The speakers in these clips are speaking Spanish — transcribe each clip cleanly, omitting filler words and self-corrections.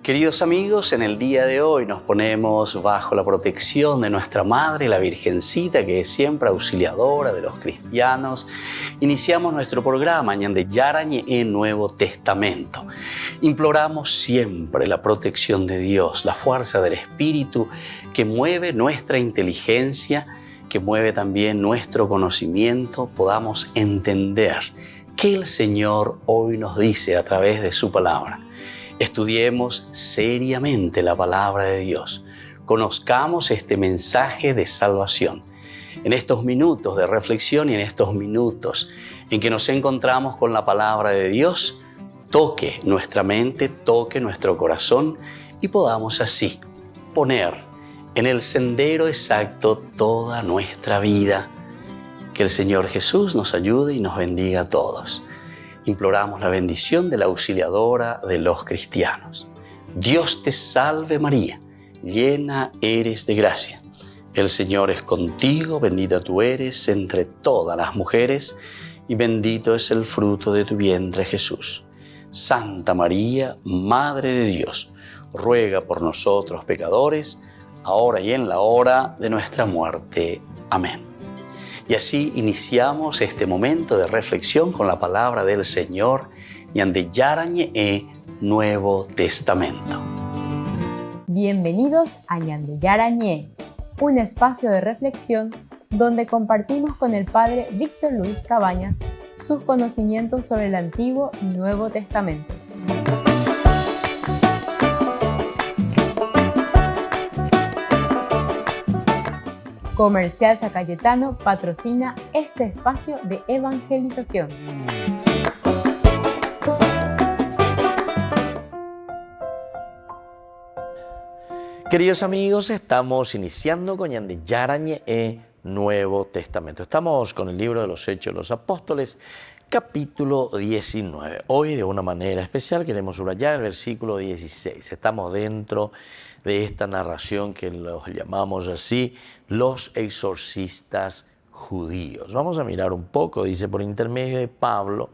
Queridos amigos, en el día de hoy nos ponemos bajo la protección de nuestra Madre, la Virgencita, que es siempre auxiliadora de los cristianos. Iniciamos nuestro programa Ñande Yarañe en Nuevo Testamento. Imploramos siempre la protección de Dios, la fuerza del Espíritu que mueve nuestra inteligencia, que mueve también nuestro conocimiento, podamos entender qué el Señor hoy nos dice a través de su palabra. Estudiemos seriamente la palabra de Dios. Conozcamos este mensaje de salvación. En estos minutos de reflexión y en estos minutos en que nos encontramos con la palabra de Dios, toque nuestra mente, toque nuestro corazón y podamos así poner en el sendero exacto toda nuestra vida. Que el Señor Jesús nos ayude y nos bendiga a todos. Imploramos la bendición de la auxiliadora de los cristianos. Dios te salve María, llena eres de gracia. El Señor es contigo, bendita tú eres entre todas las mujeres y bendito es el fruto de tu vientre Jesús. Santa María, Madre de Dios, ruega por nosotros pecadores, ahora y en la hora de nuestra muerte. Amén. Y así iniciamos este momento de reflexión con la palabra del Señor, Ñande Yarañe Nuevo Testamento. Bienvenidos a Ñande Yarañe, un espacio de reflexión donde compartimos con el Padre Víctor Luis Cabañas sus conocimientos sobre el Antiguo y Nuevo Testamento. Comercial San Cayetano patrocina este espacio de evangelización. Queridos amigos, estamos iniciando con Ñande Yarañe Nuevo Testamento. Estamos con el libro de los Hechos de los Apóstoles, capítulo 19. Hoy, de una manera especial, queremos subrayar el versículo 16. Estamos dentro de esta narración que los llamamos así, los exorcistas judíos. Vamos a mirar un poco, dice, por intermedio de Pablo,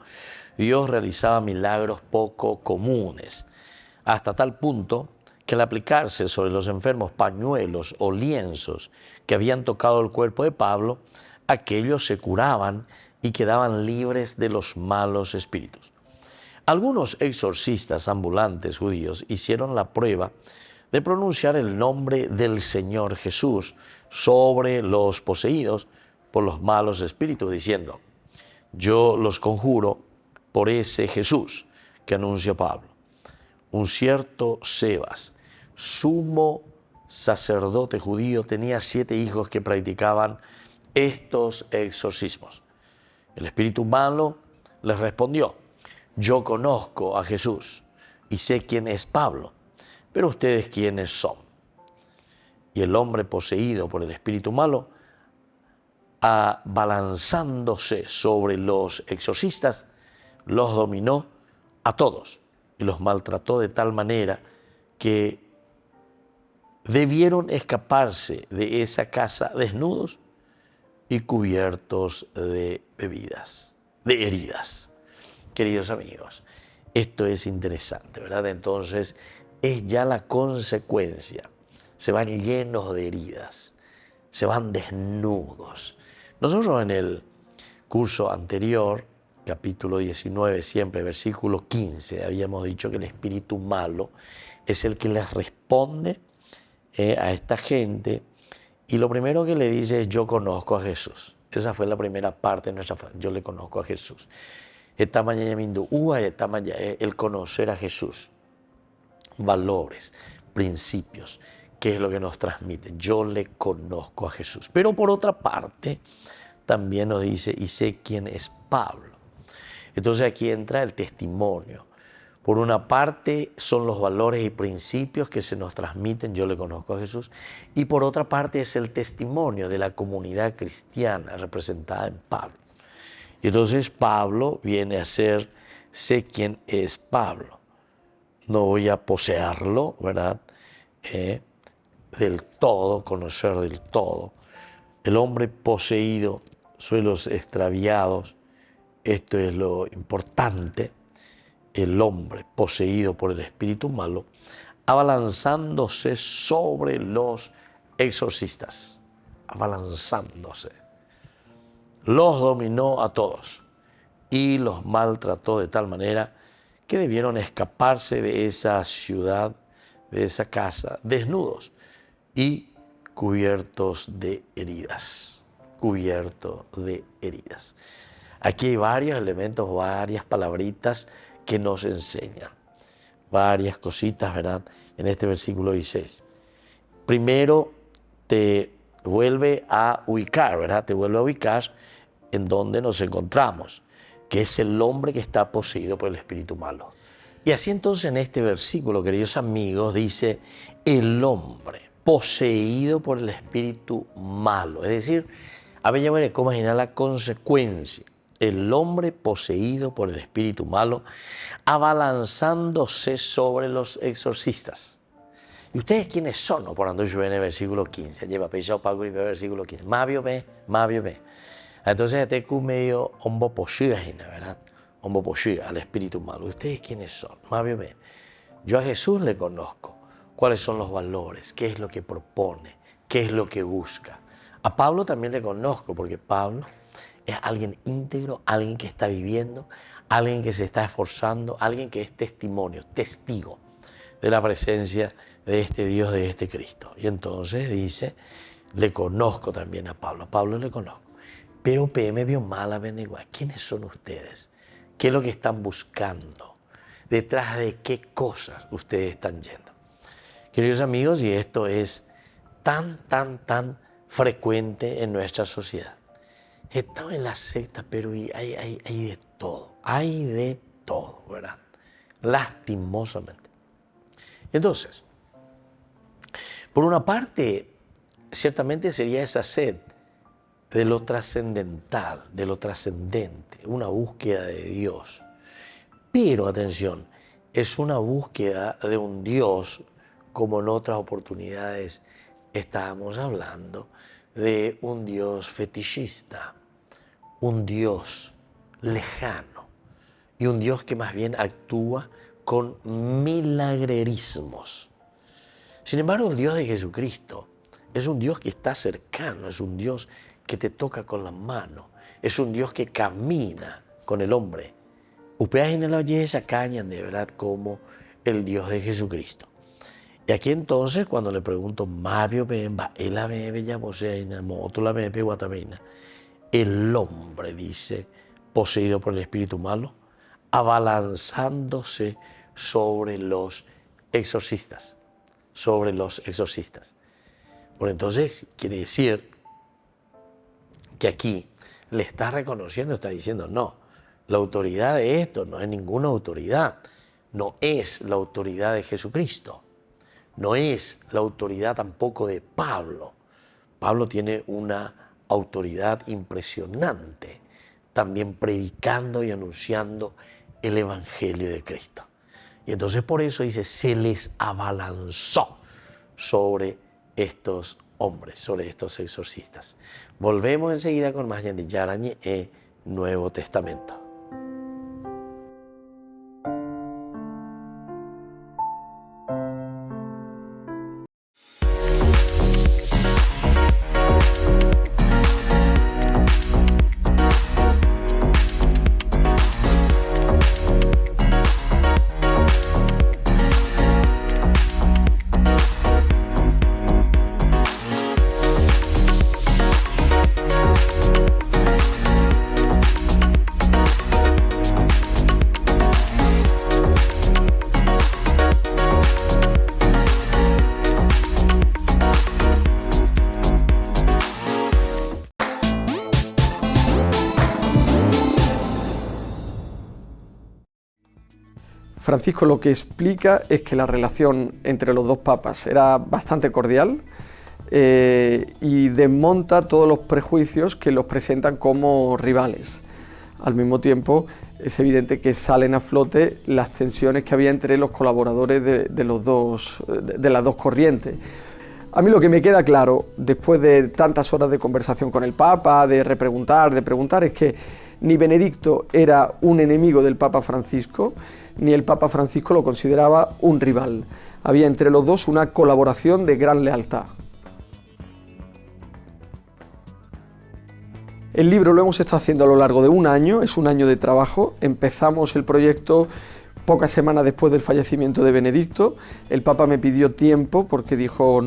Dios realizaba milagros poco comunes, hasta tal punto que al aplicarse sobre los enfermos pañuelos o lienzos que habían tocado el cuerpo de Pablo, aquellos se curaban y quedaban libres de los malos espíritus. Algunos exorcistas ambulantes judíos hicieron la prueba de pronunciar el nombre del Señor Jesús sobre los poseídos por los malos espíritus, diciendo: yo los conjuro por ese Jesús que anuncia Pablo. Un cierto Sebas, sumo sacerdote judío, tenía 7 hijos que practicaban estos exorcismos. El espíritu malo les respondió: yo conozco a Jesús y sé quién es Pablo, pero ustedes quiénes son. Y el hombre poseído por el espíritu malo, abalanzándose sobre los exorcistas, los dominó a todos y los maltrató de tal manera que debieron escaparse de esa casa desnudos y cubiertos de heridas. Queridos amigos, esto es interesante, ¿verdad? Entonces, es ya la consecuencia. Se van llenos de heridas, se van desnudos. Nosotros en el curso anterior, capítulo 19, siempre versículo 15, habíamos dicho que el espíritu malo es el que les responde a esta gente, y lo primero que le dice es: yo conozco a Jesús. Esa fue la primera parte de nuestra frase: yo le conozco a Jesús. El conocer a Jesús. Valores, principios, ¿qué es lo que nos transmite? Yo le conozco a Jesús. Pero por otra parte, también nos dice: y sé quién es Pablo. Entonces aquí entra el testimonio. Por una parte son los valores y principios que se nos transmiten: yo le conozco a Jesús. Y por otra parte es el testimonio de la comunidad cristiana representada en Pablo. Y entonces Pablo viene a ser: sé quién es Pablo. No voy a poseerlo, ¿verdad? Del todo, conocer del todo. El hombre poseído, suelos extraviados, esto es lo importante. El hombre poseído por el espíritu malo abalanzándose sobre los exorcistas, abalanzándose. Los dominó a todos y los maltrató de tal manera que debieron escaparse de esa ciudad, de esa casa, desnudos y cubiertos de heridas, cubiertos de heridas. Aquí hay varios elementos, varias palabritas que nos enseñan, varias cositas, ¿verdad? En este versículo 16. Primero te vuelve a ubicar, ¿verdad? Te vuelve a ubicar en donde nos encontramos, que es el hombre que está poseído por el espíritu malo. Y así entonces en este versículo, queridos amigos, dice el hombre poseído por el espíritu malo. Es decir, a ver, ya veré cómo imaginar la consecuencia. El hombre poseído por el espíritu malo, abalanzándose sobre los exorcistas. ¿Y ustedes quiénes son? No, por ando yo en el versículo 15. Lleva pensado Pablo y versículo 15. Mavio ve. Entonces este es medio homboposhia, ¿verdad? Homboposhia, al espíritu malo. ¿Ustedes quiénes son? Mavio ve. Yo a Jesús le conozco. ¿Cuáles son los valores? ¿Qué es lo que propone? ¿Qué es lo que busca? A Pablo también le conozco, porque Pablo es alguien íntegro, alguien que está viviendo, alguien que se está esforzando, alguien que es testimonio, testigo de la presencia de este Dios, de este Cristo. Y entonces dice, le conozco también a Pablo le conozco. Pero PM vio mal a Beniguá. ¿Quiénes son ustedes? ¿Qué es lo que están buscando? ¿Detrás de qué cosas ustedes están yendo? Queridos amigos, y esto es tan frecuente en nuestra sociedad. Estamos en la secta, pero hay de todo, ¿verdad? Lastimosamente. Entonces, por una parte, ciertamente sería esa sed de lo trascendental, de lo trascendente, una búsqueda de Dios. Pero, atención, es una búsqueda de un Dios, como en otras oportunidades estábamos hablando, de un Dios fetichista, un Dios lejano y un Dios que más bien actúa con milagrerismos. Sin embargo, el Dios de Jesucristo es un Dios que está cercano, es un Dios que te toca con la mano, es un Dios que camina con el hombre. Ustedes en la esa cañan de verdad como el Dios de Jesucristo. Y aquí entonces, cuando le pregunto, Mario Bemba, el hombre, dice, poseído por el espíritu malo, abalanzándose sobre los exorcistas. Sobre los exorcistas. Bueno, entonces quiere decir que aquí le está reconociendo, está diciendo, no, la autoridad de esto no es ninguna autoridad, no es la autoridad de Jesucristo. No es la autoridad tampoco de Pablo. Pablo tiene una autoridad impresionante, también predicando y anunciando el Evangelio de Cristo. Y entonces por eso dice, se les abalanzó sobre estos hombres, sobre estos exorcistas. Volvemos enseguida con más de Yarañe e Nuevo Testamento. Francisco lo que explica es que la relación entre los dos papas era bastante cordial y desmonta todos los prejuicios que los presentan como rivales. Al mismo tiempo, es evidente que salen a flote las tensiones que había entre los colaboradores de las dos corrientes. A mí lo que me queda claro, después de tantas horas de conversación con el Papa, de preguntar, es que ni Benedicto era un enemigo del Papa Francisco, ni el Papa Francisco lo consideraba un rival. había entre los dos una colaboración de gran lealtad. El libro lo hemos estado haciendo a lo largo de un año, es un año de trabajo. Empezamos el proyecto pocas semanas después del fallecimiento de Benedicto. El Papa me pidió tiempo porque dijo,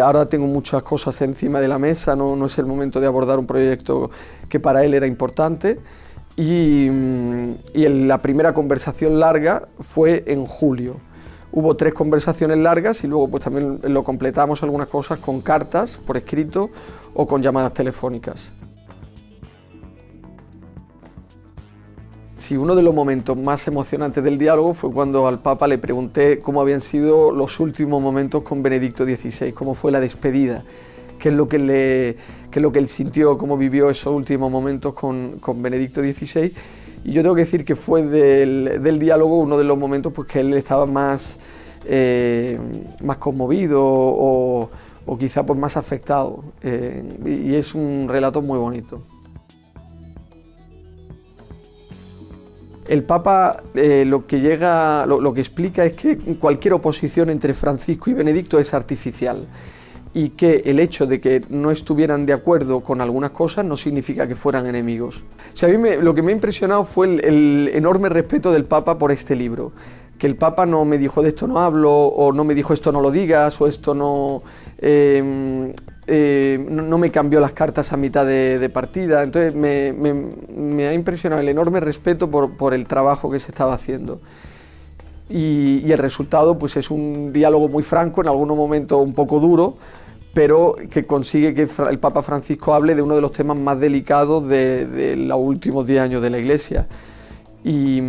ahora tengo muchas cosas encima de la mesa, no es el momento de abordar un proyecto que para él era importante. Y la primera conversación larga fue en julio. Hubo 3 conversaciones largas y luego pues también lo completamos algunas cosas con cartas por escrito o con llamadas telefónicas. Sí, uno de los momentos más emocionantes del diálogo fue cuando al Papa le pregunté cómo habían sido los últimos momentos con Benedicto XVI, cómo fue la despedida, qué es lo que él sintió, cómo vivió esos últimos momentos con Benedicto XVI. Y yo tengo que decir que fue del diálogo uno de los momentos pues, que él estaba más conmovido o quizá pues, más afectado. Y es un relato muy bonito. El Papa lo que explica es que cualquier oposición entre Francisco y Benedicto es artificial y que el hecho de que no estuvieran de acuerdo con algunas cosas no significa que fueran enemigos. O sea, a mí lo que me ha impresionado fue el enorme respeto del Papa por este libro, que el Papa no me dijo de esto no hablo, o no me dijo esto no lo digas, o esto no me cambió las cartas a mitad de partida. Entonces me ha impresionado el enorme respeto por el trabajo que se estaba haciendo. Y el resultado pues es un diálogo muy franco, en algunos momentos un poco duro, pero que consigue que el Papa Francisco hable de uno de los temas más delicados de los últimos 10 años de la Iglesia. Y,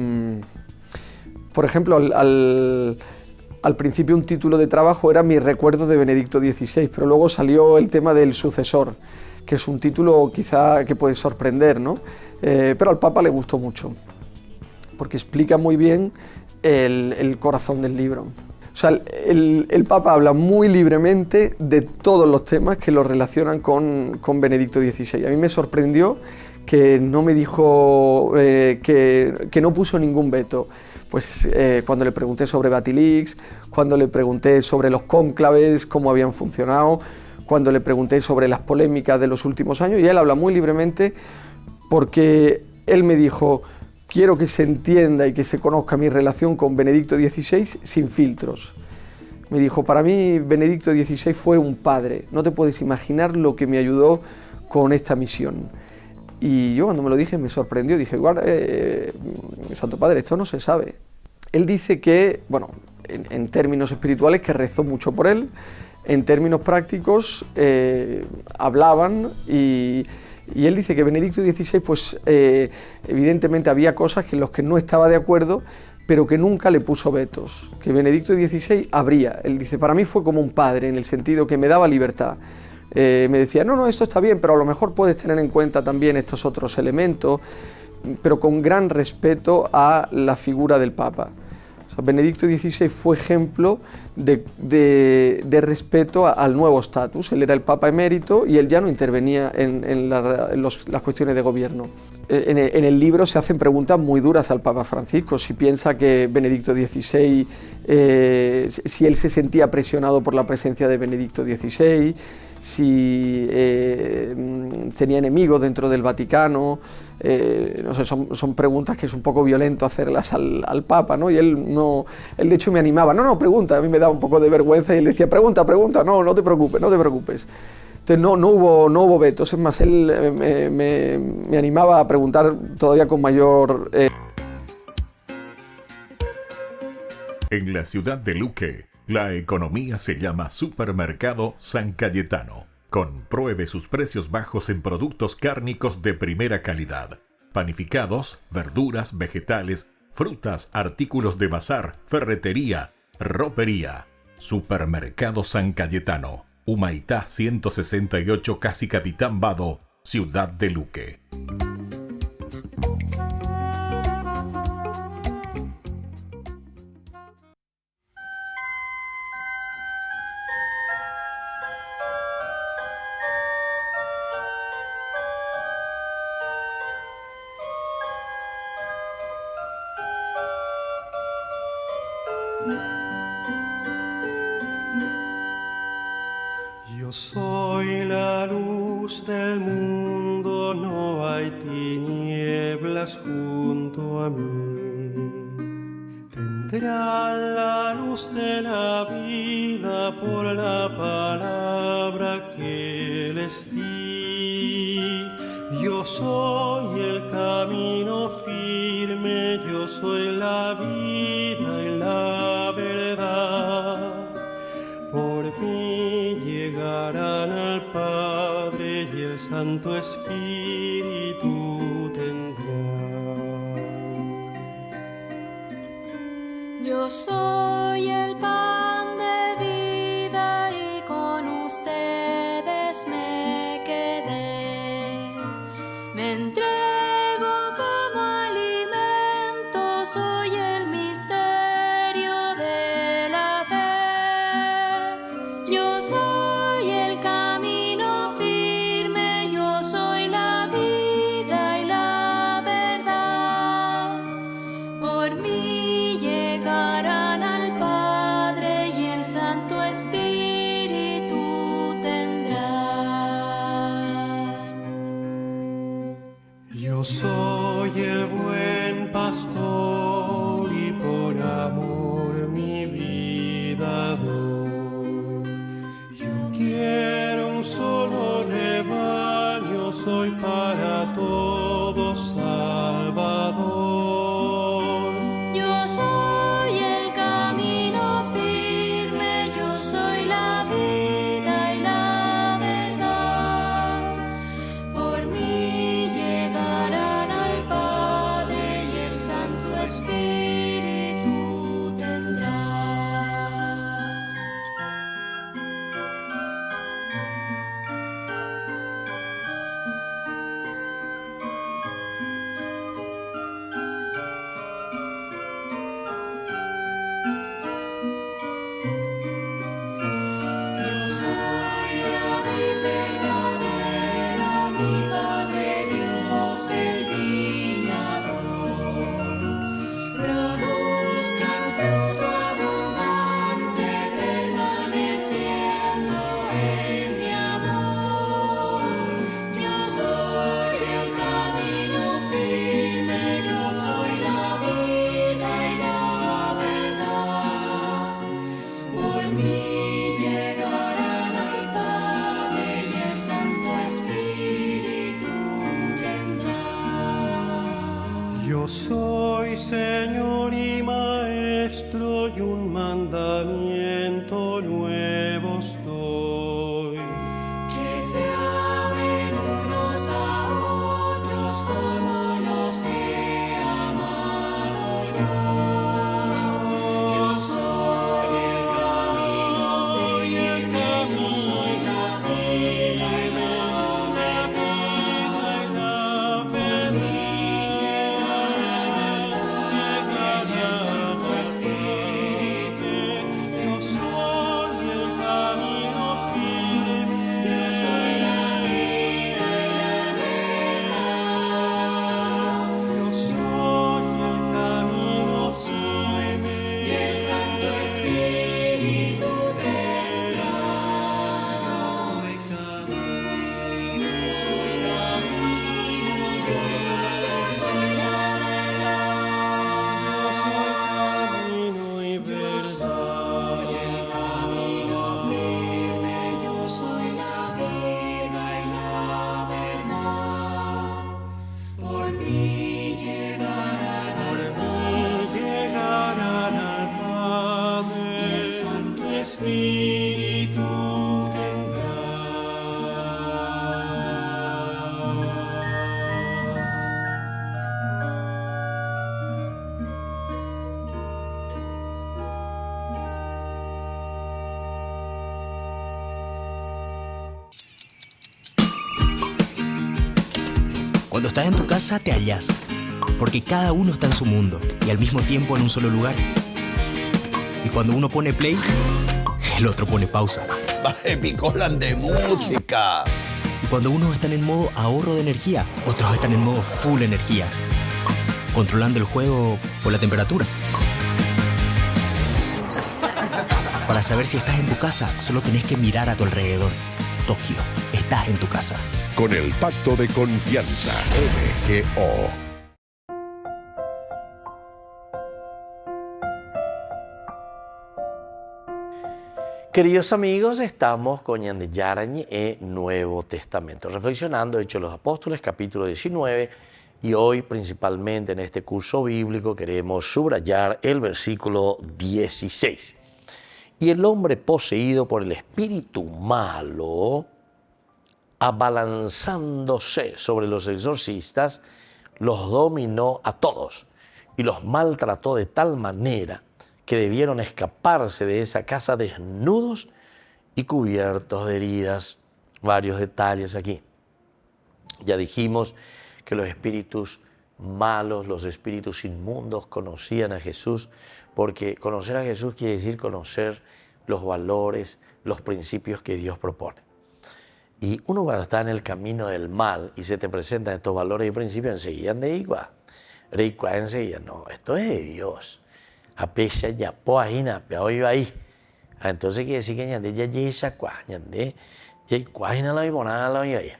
por ejemplo, al principio un título de trabajo era Mis recuerdos de Benedicto XVI, pero luego salió el tema del sucesor, que es un título quizá que puede sorprender, ¿no? Pero al Papa le gustó mucho, porque explica muy bien el corazón del libro. O sea, el Papa habla muy libremente de todos los temas que lo relacionan con Benedicto XVI. A mí me sorprendió que no me dijo, que no puso ningún veto. Pues cuando le pregunté sobre Batilix, cuando le pregunté sobre los cónclaves, cómo habían funcionado, cuando le pregunté sobre las polémicas de los últimos años, y él habla muy libremente porque él me dijo: quiero que se entienda y que se conozca mi relación con Benedicto XVI sin filtros. Me dijo, para mí Benedicto XVI fue un padre, no te puedes imaginar lo que me ayudó con esta misión. Y yo cuando me lo dije me sorprendió, dije, Santo Padre, esto no se sabe. Él dice que, bueno, en términos espirituales, que rezó mucho por él, en términos prácticos hablaban y él dice que Benedicto XVI, pues evidentemente había cosas en las que no estaba de acuerdo, pero que nunca le puso vetos, que Benedicto XVI abría. Él dice, para mí fue como un padre, en el sentido que me daba libertad. Me decía, no, esto está bien, pero a lo mejor puedes tener en cuenta también estos otros elementos, pero con gran respeto a la figura del Papa. O sea, Benedicto XVI fue ejemplo de respeto al nuevo estatus. Él era el Papa emérito y él ya no intervenía en las cuestiones de gobierno. En el libro se hacen preguntas muy duras al Papa Francisco, si piensa que Benedicto XVI, si él se sentía presionado por la presencia de Benedicto XVI, si tenía enemigos dentro del Vaticano, no sé, son preguntas que es un poco violento hacerlas al Papa, ¿no? Y él de hecho me animaba, no, pregunta, a mí me daba un poco de vergüenza y él decía, pregunta, no te preocupes. Entonces no hubo vetos, es más, él me animaba a preguntar todavía con mayor... En la ciudad de Luque, la economía se llama Supermercado San Cayetano. Compruebe sus precios bajos en productos cárnicos de primera calidad. Panificados, verduras, vegetales, frutas, artículos de bazar, ferretería, ropería. Supermercado San Cayetano. Humaitá 168, Casi Capitán Vado, ciudad de Luque. soy la luz del mundo, no hay tinieblas junto a mí. Tendrán la luz de la vida por la palabra que les di. Yo soy el camino firme, yo soy la vida y la verdad. Por mí llegarán al Padre y el Santo Espíritu tendrán. Yo soy el pan de vida y con ustedes me quedé. Me entrego como alimento, soy el misterio de la fe. Yo soy el camino firme, yo soy la vida y la verdad. Por mí llegarán al Padre y el Santo Espíritu tendrán. Yo soy el buen pastor y por amor mi vida doy. Yo quiero un solo rebaño, soy para todos Salvador. Yo soy el camino firme, yo soy la vida y la verdad. Por mí llegarán al Padre y el Santo Espíritu tendrán. Yo soy la vid verdadera, mi Padre Dios el viñador. Produzcan fruto abundante, permaneciendo en mi amor. Yo soy el camino firme, yo soy la vida y la verdad. Por mí llegarán al Padre y el Santo Espíritu tendrán. Yo soy Señor y Maestro y un mandamiento nuevo os doy. Que se amen unos a otros como los he amado yo. Yo soy el camino firme, yo soy la vida y la verdad. Por mí llegarán al Padre y el Santo Espíritu. Yo soy el camino firme, Yo soy la vida y la verdad. yo soy el camino firme. Y el Santo Espíritu tendrán. Soy camino, Soy camino, soy la verdad. yo soy camino y verdad. Soy el camino firme, yo soy la vida y la verdad. Por mí llegarán Por al mí llegarán al Padre y el Santo Espíritu Cuando estás en tu casa te hallas, porque cada uno está en su mundo y al mismo tiempo en un solo lugar. Y cuando uno pone play, el otro pone pausa. Baje picolan de música. Y cuando unos están en modo ahorro de energía, otros están en modo full energía, controlando el juego por la temperatura. Para saber si estás en tu casa, solo tenés que mirar a tu alrededor. Tokio, estás en tu casa. Con el Pacto de Confianza, MGO. Queridos amigos, estamos con Ñande Yarañe en Nuevo Testamento, reflexionando Hechos de los Apóstoles, capítulo 19, y hoy principalmente en este curso bíblico queremos subrayar el versículo 16. Y el hombre poseído por el espíritu malo, abalanzándose sobre los exorcistas, los dominó a todos y los maltrató de tal manera que debieron escaparse de esa casa desnudos y cubiertos de heridas. Varios detalles aquí. Ya dijimos que los espíritus malos, los espíritus inmundos conocían a Jesús, porque conocer a Jesús quiere decir conocer los valores, los principios que Dios propone. Y uno cuando está en el camino del mal y se te presentan estos valores y principios, enseguida enseguida, no, esto es de Dios. Apecha ya poajina, peoyo ahí. Entonces quiere decir que ñande ya yesa cuá, ñande ya cuájina la vibonada la oye.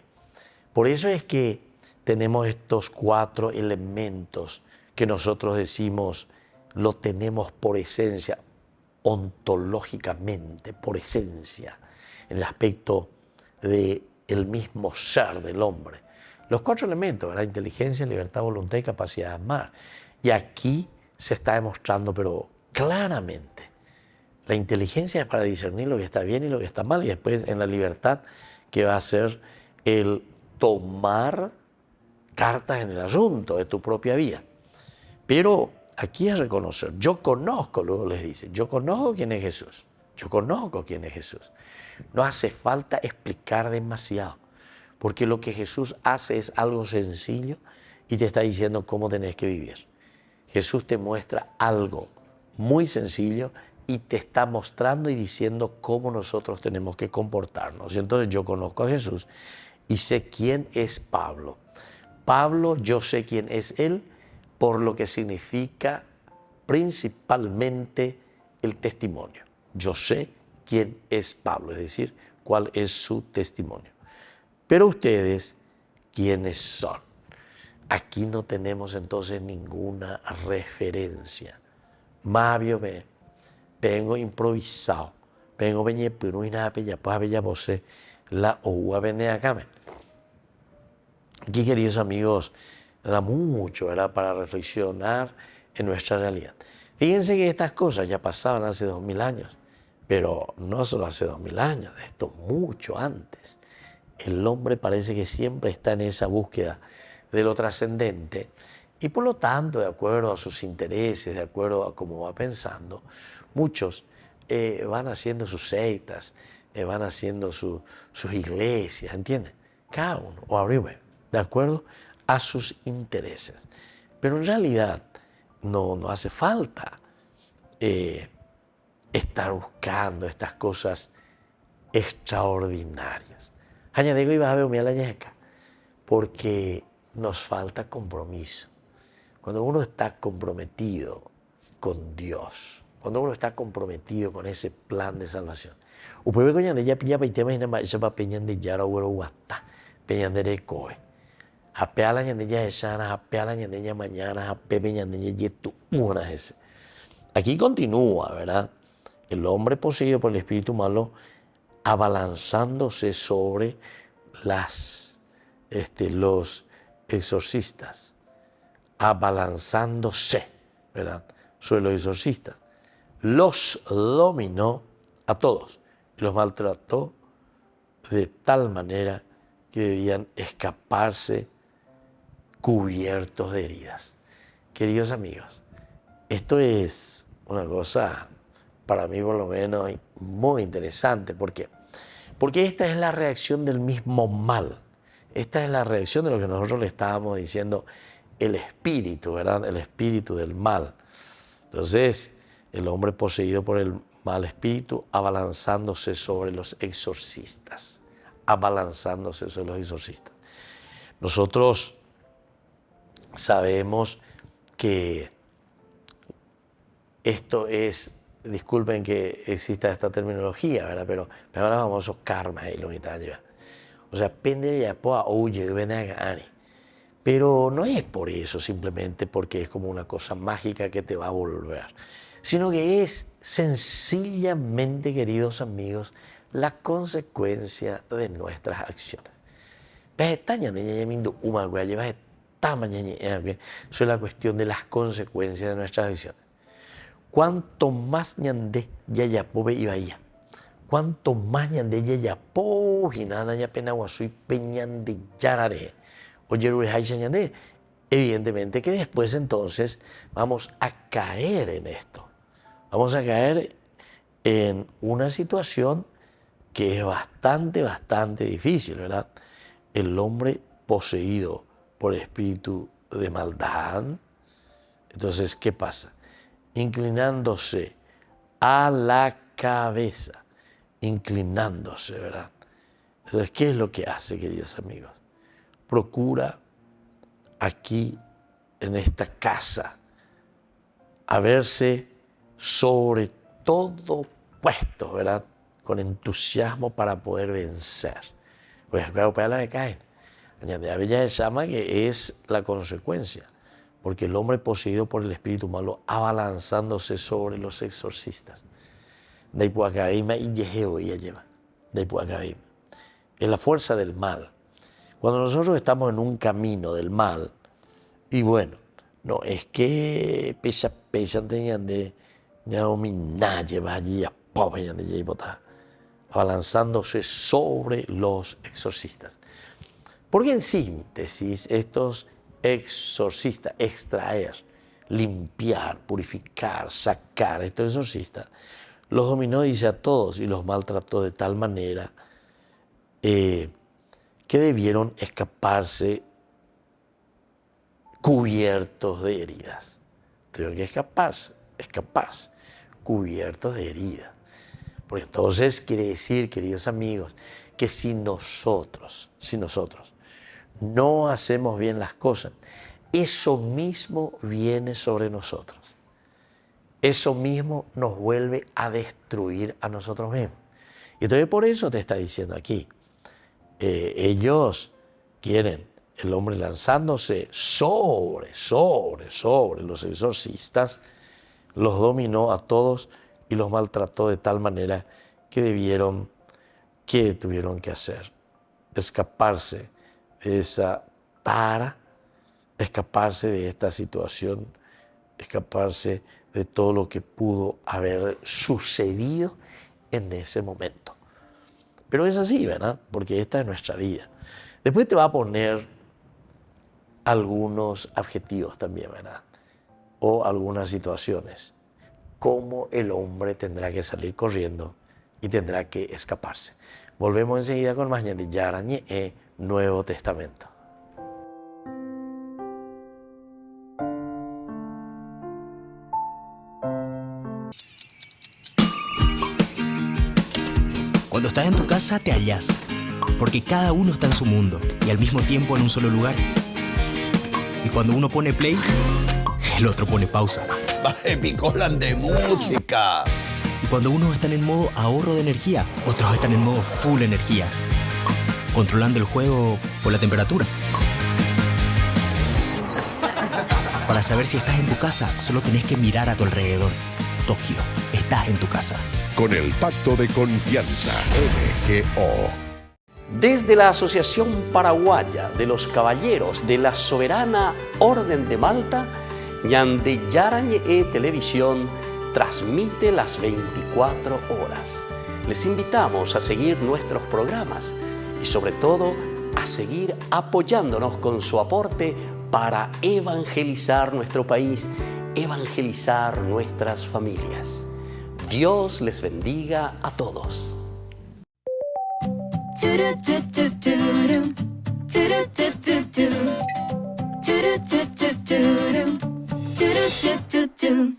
Por eso es que tenemos estos 4 elementos que nosotros decimos lo tenemos por esencia, ontológicamente, por esencia, en el aspecto del mismo ser del hombre. Los 4 elementos, ¿verdad? Inteligencia, libertad, voluntad y capacidad de amar. Y aquí se está demostrando, pero claramente, la inteligencia es para discernir lo que está bien y lo que está mal, y después en la libertad, que va a ser el tomar cartas en el asunto de tu propia vida. Pero aquí es reconocer, yo conozco, luego les dice, yo conozco quién es Jesús, yo conozco quién es Jesús. No hace falta explicar demasiado, porque lo que Jesús hace es algo sencillo y te está diciendo cómo tenés que vivir. Jesús te muestra algo muy sencillo y te está mostrando y diciendo cómo nosotros tenemos que comportarnos. Y entonces yo conozco a Jesús y sé quién es Pablo. Pablo, yo sé quién es él por lo que significa principalmente el testimonio. Yo sé quién es Pablo, es decir, cuál es su testimonio. Pero ustedes, ¿quiénes son? Aquí no tenemos entonces ninguna referencia. Mavio me vengo improvisado, vengo veñe pero y nada ya pues ya vos la oua vende acá. Aquí, queridos amigos, da mucho, ¿verdad?, para reflexionar en nuestra realidad. Fíjense que estas cosas ya pasaban hace 2000 años, pero no solo hace 2000 años, esto mucho antes. El hombre parece que siempre está en esa búsqueda de lo trascendente y por lo tanto, de acuerdo a sus intereses, de acuerdo a cómo va pensando, muchos van haciendo sus sectas, van haciendo sus iglesias, ¿entienden? Cada uno, o arriba, de acuerdo a sus intereses. Pero en realidad no hace falta estar buscando estas cosas extraordinarias. Añadigo y vas a ver la ñeca, porque nos falta compromiso. Cuando uno está comprometido con Dios, cuando uno está comprometido con ese plan de salvación, upuebe coñan de ya pilla paitema y nada eso va peñan de yara güero guata, peñan de recoe. Apea la ñan de ya esana, apea la ñan de ya mañana, apea peñan de ya yetu una ese. Aquí continúa, ¿verdad? El hombre poseído por el espíritu malo abalanzándose sobre los exorcistas, abalanzándose, ¿verdad?, sobre los exorcistas. Los dominó a todos y los maltrató de tal manera que debían escaparse cubiertos de heridas. Queridos amigos, esto es una cosa, para mí por lo menos, muy interesante. ¿Por qué? Porque esta es la reacción del mismo mal. Esta es la reacción de lo que nosotros le estábamos diciendo, el espíritu, ¿verdad? El espíritu del mal. Entonces, el hombre poseído por el mal espíritu abalanzándose sobre los exorcistas. Abalanzándose sobre los exorcistas. Nosotros sabemos que esto es disculpen que exista esta terminología, ¿verdad? Pero ahora vamos a karma y lo mitad. O sea, pende ya poa oye, pero no es por eso, simplemente porque es como una cosa mágica que te va a volver, sino que es sencillamente, queridos amigos, la consecuencia de nuestras acciones. Eso es la cuestión de las consecuencias de nuestras acciones. Cuanto más ñande yayapo y vaya, cuanto más ñande yayapo y nada ya pena guasui peñande yarare o yerurejai ñande, evidentemente que después entonces vamos a caer en esto. Vamos a caer en una situación que es bastante difícil, ¿verdad? El hombre poseído por el espíritu de maldad. Entonces, ¿qué pasa? Inclinándose a la cabeza, inclinándose, ¿verdad? Entonces, ¿qué es lo que hace, queridos amigos? Procura aquí, en esta casa, a verse sobre todo puesto, ¿verdad? Con entusiasmo para poder vencer. Pues claro, para la que caen. Añade bella de Sama, que es la consecuencia, porque el hombre poseído por el espíritu malo abalanzándose sobre los exorcistas. Es la fuerza del mal. Cuando nosotros estamos en un camino del mal, y bueno, no es que abalanzándose sobre los exorcistas. Porque en síntesis, estos exorcistas, extraer, limpiar, purificar, sacar, estos exorcistas, los dominó, dice, a todos y los maltrató de tal manera que debieron escaparse cubiertos de heridas. Tuvieron que escaparse, cubiertos de heridas. Porque entonces quiere decir, queridos amigos, que si nosotros no hacemos bien las cosas, eso mismo viene sobre nosotros. Eso mismo nos vuelve a destruir a nosotros mismos. Y entonces por eso te está diciendo aquí, ellos quieren, el hombre lanzándose sobre los exorcistas, los dominó a todos y los maltrató de tal manera que tuvieron que hacer, escaparse de esa tara, escaparse de esta situación, escaparse de todo lo que pudo haber sucedido en ese momento. Pero es así, ¿verdad? Porque esta es nuestra vida. Después te va a poner algunos adjetivos también, ¿verdad? O algunas situaciones. Cómo el hombre tendrá que salir corriendo y tendrá que escaparse. Volvemos enseguida con más de Yarañe Nuevo Testamento. Cuando estás en tu casa te hallas, porque cada uno está en su mundo y al mismo tiempo en un solo lugar. Y cuando uno pone play, el otro pone pausa. Baje picolan de música. Y cuando unos están en modo ahorro de energía, otros están en modo full energía, controlando el juego por la temperatura. Para saber si estás en tu casa, solo tenés que mirar a tu alrededor. Tokio, estás en tu casa. Con el Pacto de Confianza, MGO. Desde la Asociación Paraguaya de los Caballeros de la Soberana Orden de Malta, Ñande Yarañe Televisión transmite las 24 horas. Les invitamos a seguir nuestros programas y sobre todo a seguir apoyándonos con su aporte para evangelizar nuestro país, evangelizar nuestras familias. Dios les bendiga a todos.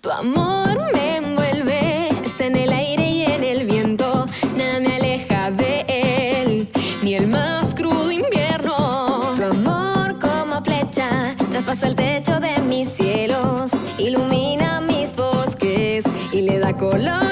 Tu amor me envuelve, está en el aire y en el viento, nada me aleja de él, ni el más crudo invierno. Tu amor como flecha traspasa el techo de mis cielos, ilumina mis bosques y le da color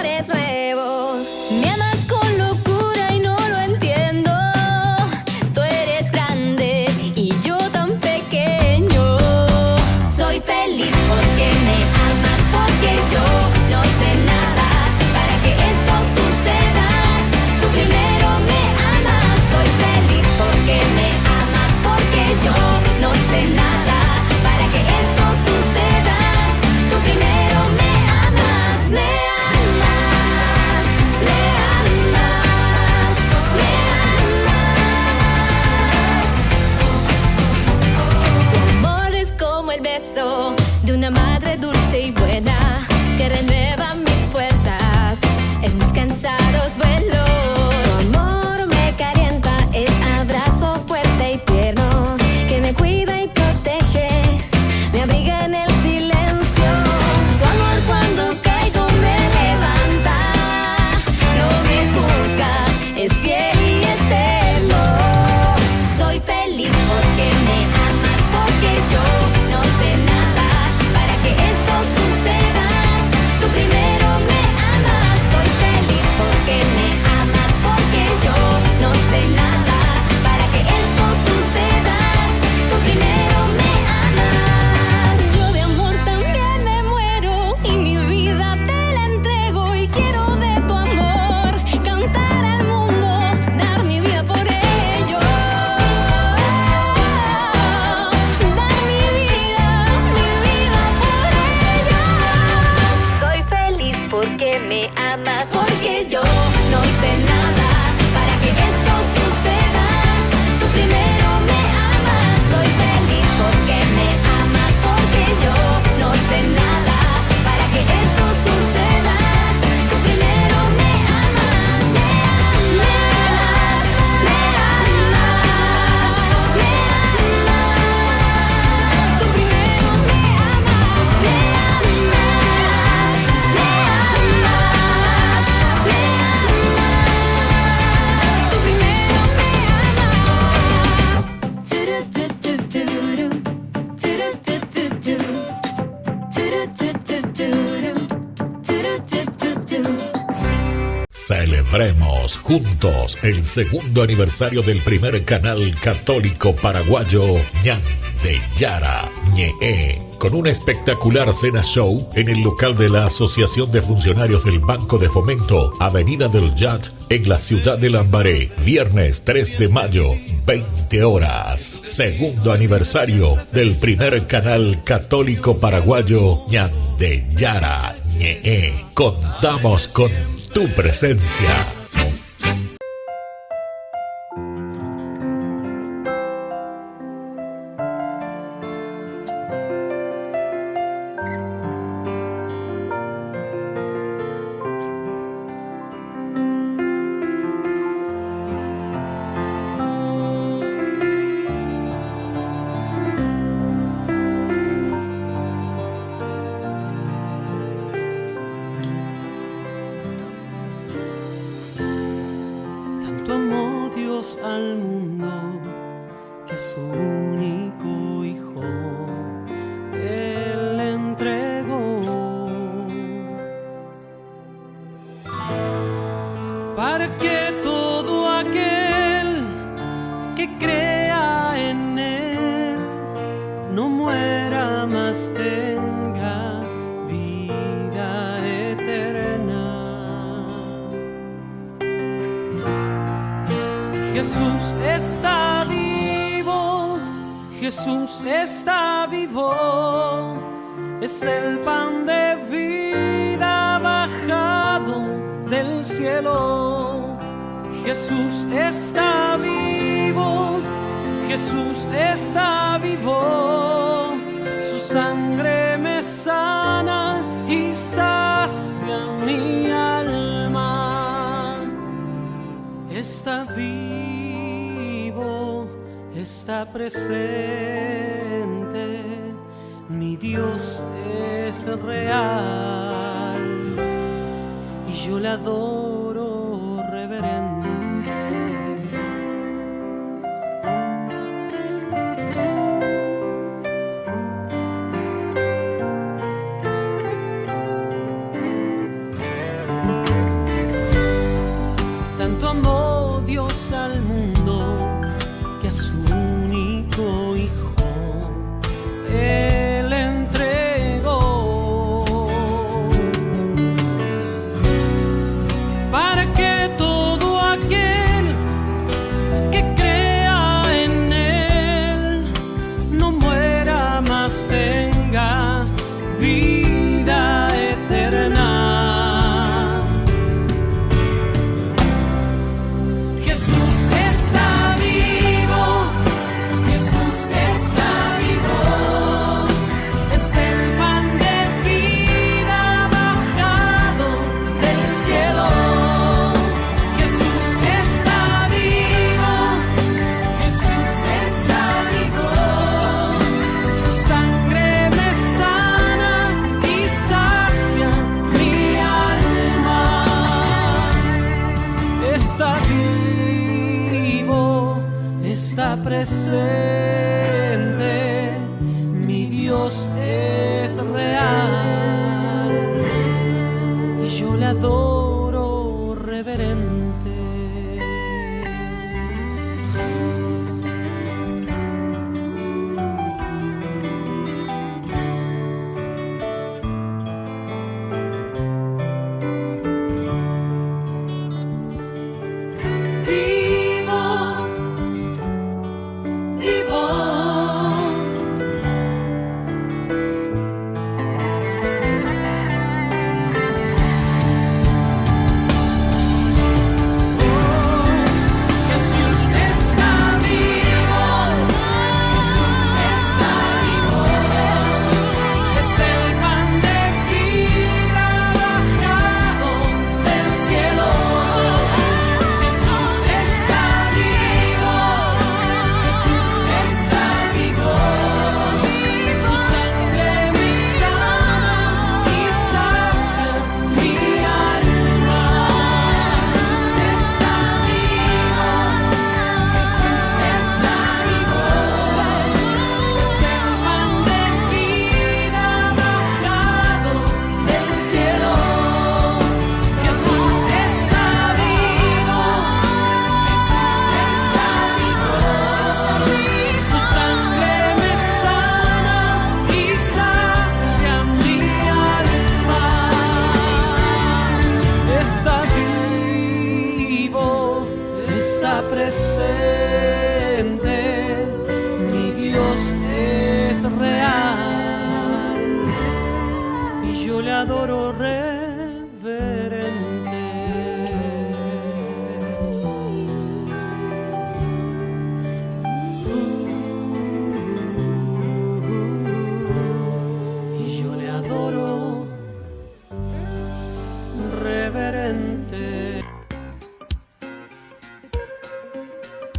impensados vuelos. Tu amor me calienta, es abrazo fuerte y tierno, que me cuida y protege, me abriga en el silencio. Tu amor cuando caigo me levanta, no me juzga, es fiel y eterno. Soy feliz porque me amas, porque yo no sé nada para que esto suceda. Tú primero me amas. Soy feliz porque me amas, porque yo no sé nada para que esto suceda. Tú primero me amas. Yo de amor también me muero y mi vida te la entrego y quiero de tu amor cantar al mundo, dar mi vida por ello. Dar mi vida por ello. Soy feliz porque me amas, porque yo no hice nada para que esto suceda. Tú primero me amas. Soy feliz porque me amas, porque yo no hice nada para que esto suceda. Tú primero me amas, me amas, me amas, me amas. Tú primero me amas, me amas, me amas, me amas. Tú primero me amas. Turu-tu-tu-tu-ru, turu-tu-tu-tu, turu-tu-tu-tu-ru, turu-tu-tu-tu. Celebremos juntos el segundo aniversario del primer canal católico paraguayo Ñande Yara Ñe'e, con un espectacular cena show en el local de la Asociación de Funcionarios del Banco de Fomento, Avenida del Yat, en la ciudad de Lambaré, viernes 3 de mayo, 20 horas. Segundo aniversario del primer canal católico paraguayo Ñande Yara Ñe'e. Contamos con tu presencia. Tanto amó Dios al mundo que a su único Hijo Él le entregó, para que todo aquel que crea en Él no muera, mas tenga vida eterna. Jesús está vivo, Jesús está vivo, es el pan de vida bajado del cielo. Jesús está vivo, Jesús está vivo, su sangre me sana y sacia mi alma. Está vivo, está presente, mi Dios es real y yo le adoro reverente. Tanto amó Dios al mundo que a su único Hijo Él entregó, para que todo aquel que crea en Él no muera, mas tenga vida eterna. Jesús presente, mi Dios es real y yo le adoro reverente.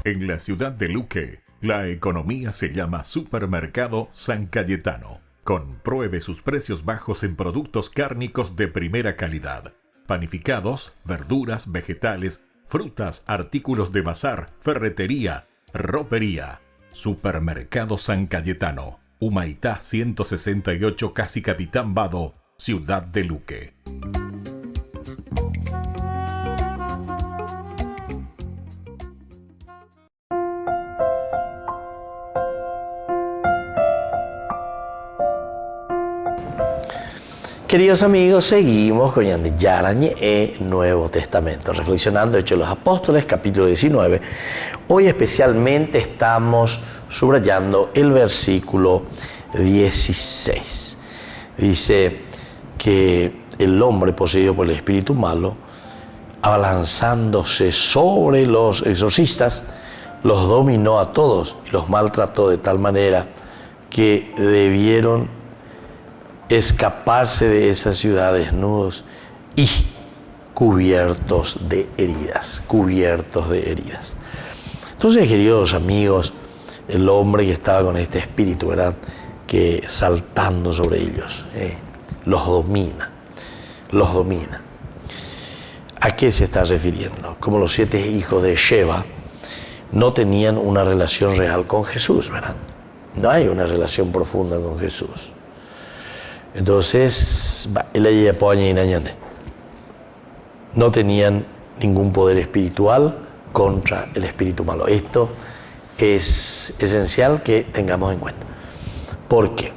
En la ciudad de Luque, la economía se llama Supermercado San Cayetano. Compruebe sus precios bajos en productos cárnicos de primera calidad. Panificados, verduras, vegetales, frutas, artículos de bazar, ferretería, ropería. Supermercado San Cayetano. Humaitá 168, casi Capitán Vado, ciudad de Luque. Queridos amigos, seguimos con Ñande Yarañe e Nuevo Testamento, reflexionando Hechos de los Apóstoles, capítulo 19. Hoy especialmente estamos subrayando el versículo 16. Dice que el hombre poseído por el espíritu malo, abalanzándose sobre los exorcistas, los dominó a todos y los maltrató de tal manera que debieron escaparse de esa ciudad desnudos y cubiertos de heridas, Entonces, queridos amigos, el hombre que estaba con este espíritu, ¿verdad?, que saltando sobre ellos, los domina. ¿A qué se está refiriendo? Como los 7 hijos de Sheba no tenían una relación real con Jesús, ¿verdad? No hay una relación profunda con Jesús. Entonces, no tenían ningún poder espiritual contra el espíritu malo. Esto es esencial que tengamos en cuenta. ¿Por qué?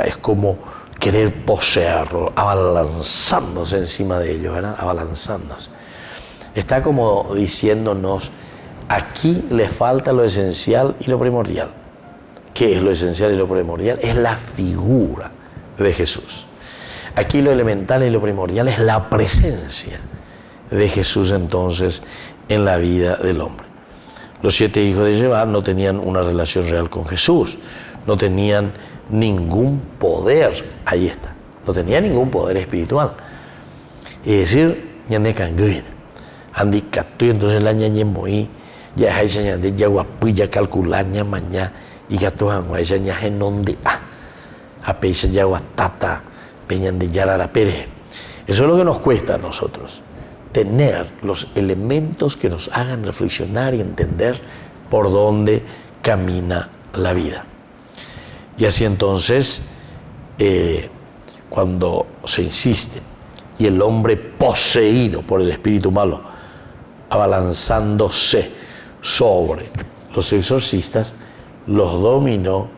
Es como querer poseerlo, abalanzándose encima de ellos, ¿verdad? Abalanzándose. Está como diciéndonos, aquí le falta lo esencial y lo primordial. ¿Qué es lo esencial y lo primordial? Es la figura de Jesús. Aquí lo elemental y lo primordial es la presencia de Jesús entonces en la vida del hombre. Los 7 hijos de Sheba no tenían una relación real con Jesús, no tenían ningún poder, ahí está, no tenían ningún poder espiritual. Es decir, entonces la ñañe moí, ya hay señal de yaguapuya calculaña mañana. Y gato esa ñaje nonde a peisa yaguatata peñan de yarara pere. Eso es lo que nos cuesta a nosotros, tener los elementos que nos hagan reflexionar y entender por donde camina la vida. Y así entonces, cuando se insiste y el hombre poseído por el espíritu malo, abalanzándose sobre los exorcistas, los dominó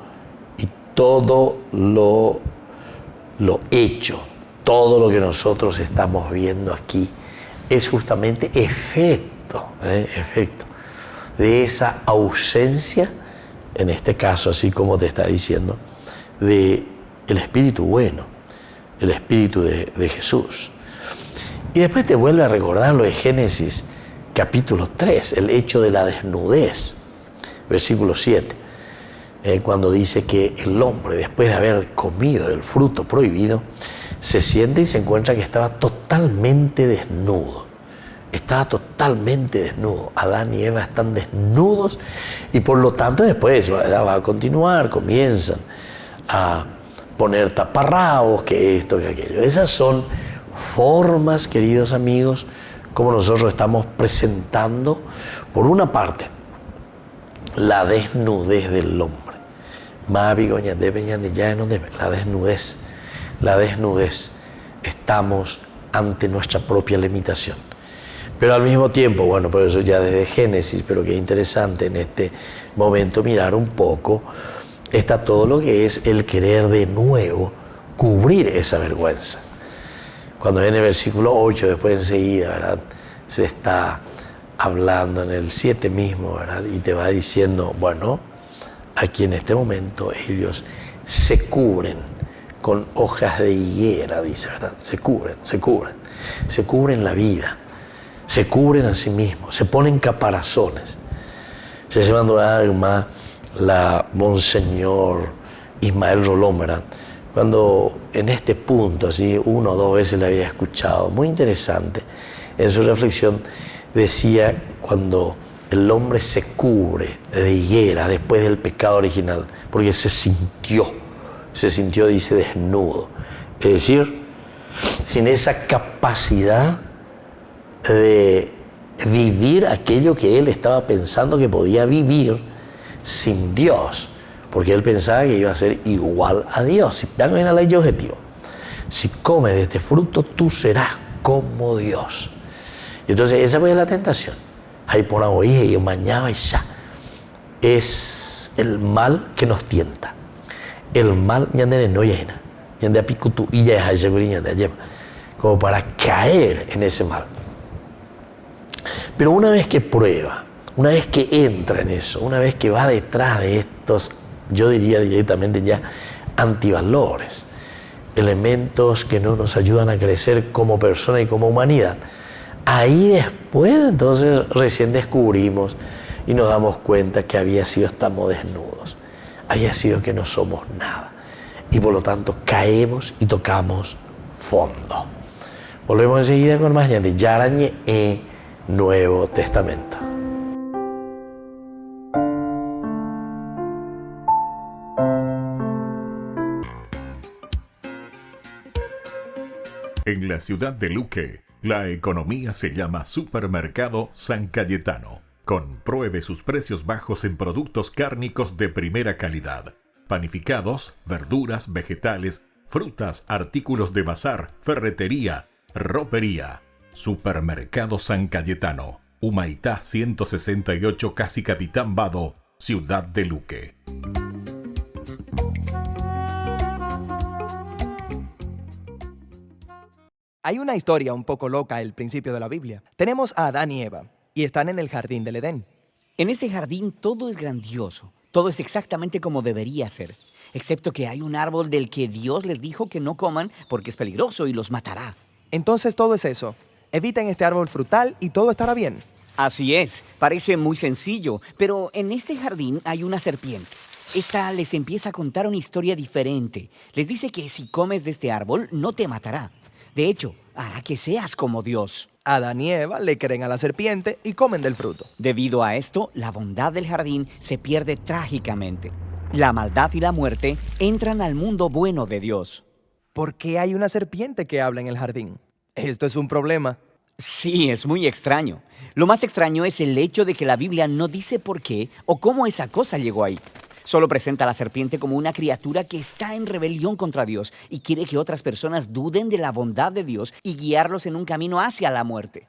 y todo lo hecho, todo lo que nosotros estamos viendo aquí es justamente efecto de esa ausencia, en este caso, así como te está diciendo, de el espíritu bueno, el espíritu de Jesús. Y después te vuelve a recordar lo de Génesis capítulo 3, el hecho de la desnudez, versículo 7, cuando dice que el hombre, después de haber comido del fruto prohibido, se siente y se encuentra que estaba totalmente desnudo. Estaba totalmente desnudo. Adán y Eva están desnudos y por lo tanto después va a continuar, comienzan a poner taparrabos, que esto, que aquello. Esas son formas, queridos amigos, como nosotros estamos presentando, por una parte, la desnudez del hombre. La desnudez. Estamos ante nuestra propia limitación. Pero al mismo tiempo, bueno, por eso ya desde Génesis, pero qué interesante en este momento mirar un poco, está todo lo que es el querer de nuevo cubrir esa vergüenza. Cuando viene el versículo 8, después enseguida, ¿verdad?, se está hablando en el 7 mismo, ¿verdad?, y te va diciendo, bueno, aquí en este momento ellos se cubren con hojas de higuera, dice, ¿verdad? Se cubren la vida, se cubren a sí mismos, se ponen caparazones. Se llevando a la Monseñor Ismael Rolón, ¿verdad?, cuando en este punto, así 1 o 2 veces le había escuchado, muy interesante, en su reflexión decía, cuando el hombre se cubre de higuera después del pecado original, porque se sintió, dice, desnudo. Es decir, sin esa capacidad de vivir aquello que él estaba pensando que podía vivir sin Dios, porque él pensaba que iba a ser igual a Dios. Si dan en la ley objetivo, si comes de este fruto, tú serás como Dios. Y entonces esa fue la tentación. Ahí por oye, y mañana y ya. Es el mal que nos tienta. El mal ñandere no llena. Ñande apicutu y ya es como para caer en ese mal. Pero una vez que prueba, una vez que entra en eso, una vez que va detrás de estos, yo diría directamente ya, antivalores, elementos que no nos ayudan a crecer como persona y como humanidad, ahí después entonces recién descubrimos y nos damos cuenta que había sido, estamos desnudos, había sido que no somos nada y por lo tanto caemos y tocamos fondo. Volvemos enseguida con más de Yarañe e Nuevo Testamento. En la ciudad de Luque, la economía se llama Supermercado San Cayetano. Compruebe sus precios bajos en productos cárnicos de primera calidad. Panificados, verduras, vegetales, frutas, artículos de bazar, ferretería, ropería. Supermercado San Cayetano, Humaitá 168, Casi Capitán Vado, ciudad de Luque. Hay una historia un poco loca al principio de la Biblia. Tenemos a Adán y Eva y están en el jardín del Edén. En este jardín todo es grandioso, todo es exactamente como debería ser, excepto que hay un árbol del que Dios les dijo que no coman porque es peligroso y los matará. Entonces todo es eso. Eviten este árbol frutal y todo estará bien. Así es, parece muy sencillo, pero en este jardín hay una serpiente. Esta les empieza a contar una historia diferente. Les dice que si comes de este árbol no te matará. De hecho, hará que seas como Dios. Adán y Eva le creen a la serpiente y comen del fruto. Debido a esto, la bondad del jardín se pierde trágicamente. La maldad y la muerte entran al mundo bueno de Dios. ¿Por qué hay una serpiente que habla en el jardín? Esto es un problema. Sí, es muy extraño. Lo más extraño es el hecho de que la Biblia no dice por qué o cómo esa cosa llegó ahí. Solo presenta a la serpiente como una criatura que está en rebelión contra Dios y quiere que otras personas duden de la bondad de Dios y guiarlos en un camino hacia la muerte.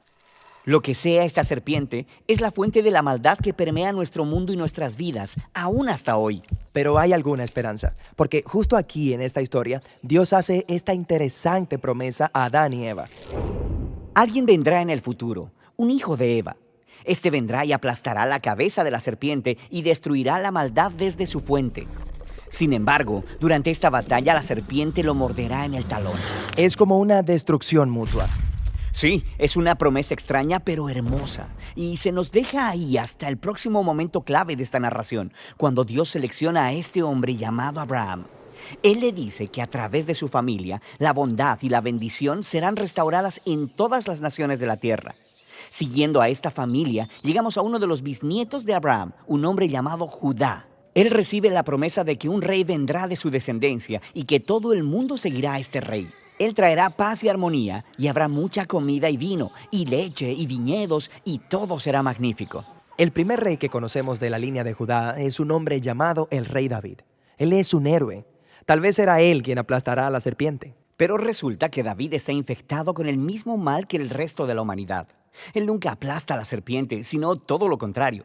Lo que sea esta serpiente es la fuente de la maldad que permea nuestro mundo y nuestras vidas, aún hasta hoy. Pero hay alguna esperanza, porque justo aquí en esta historia, Dios hace esta interesante promesa a Adán y Eva. Alguien vendrá en el futuro, un hijo de Eva. Este vendrá y aplastará la cabeza de la serpiente y destruirá la maldad desde su fuente. Sin embargo, durante esta batalla la serpiente lo morderá en el talón. Es como una destrucción mutua. Sí, es una promesa extraña pero hermosa. Y se nos deja ahí hasta el próximo momento clave de esta narración, cuando Dios selecciona a este hombre llamado Abraham. Él le dice que a través de su familia, la bondad y la bendición serán restauradas en todas las naciones de la tierra. Siguiendo a esta familia, llegamos a uno de los bisnietos de Abraham, un hombre llamado Judá. Él recibe la promesa de que un rey vendrá de su descendencia y que todo el mundo seguirá a este rey. Él traerá paz y armonía y habrá mucha comida y vino, y leche y viñedos, y todo será magnífico. El primer rey que conocemos de la línea de Judá es un hombre llamado el rey David. Él es un héroe. Tal vez será él quien aplastará a la serpiente. Pero resulta que David está infectado con el mismo mal que el resto de la humanidad. Él nunca aplasta a la serpiente, sino todo lo contrario.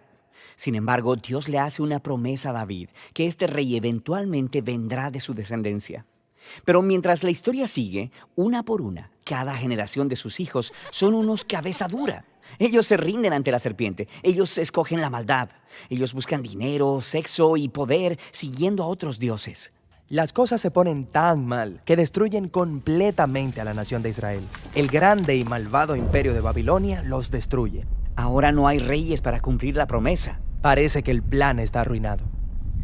Sin embargo, Dios le hace una promesa a David, que este rey eventualmente vendrá de su descendencia. Pero mientras la historia sigue, una por una, cada generación de sus hijos son unos cabeza dura. Ellos se rinden ante la serpiente, ellos escogen la maldad, ellos buscan dinero, sexo y poder siguiendo a otros dioses. Las cosas se ponen tan mal que destruyen completamente a la nación de Israel. El grande y malvado imperio de Babilonia los destruye. Ahora no hay reyes para cumplir la promesa. Parece que el plan está arruinado.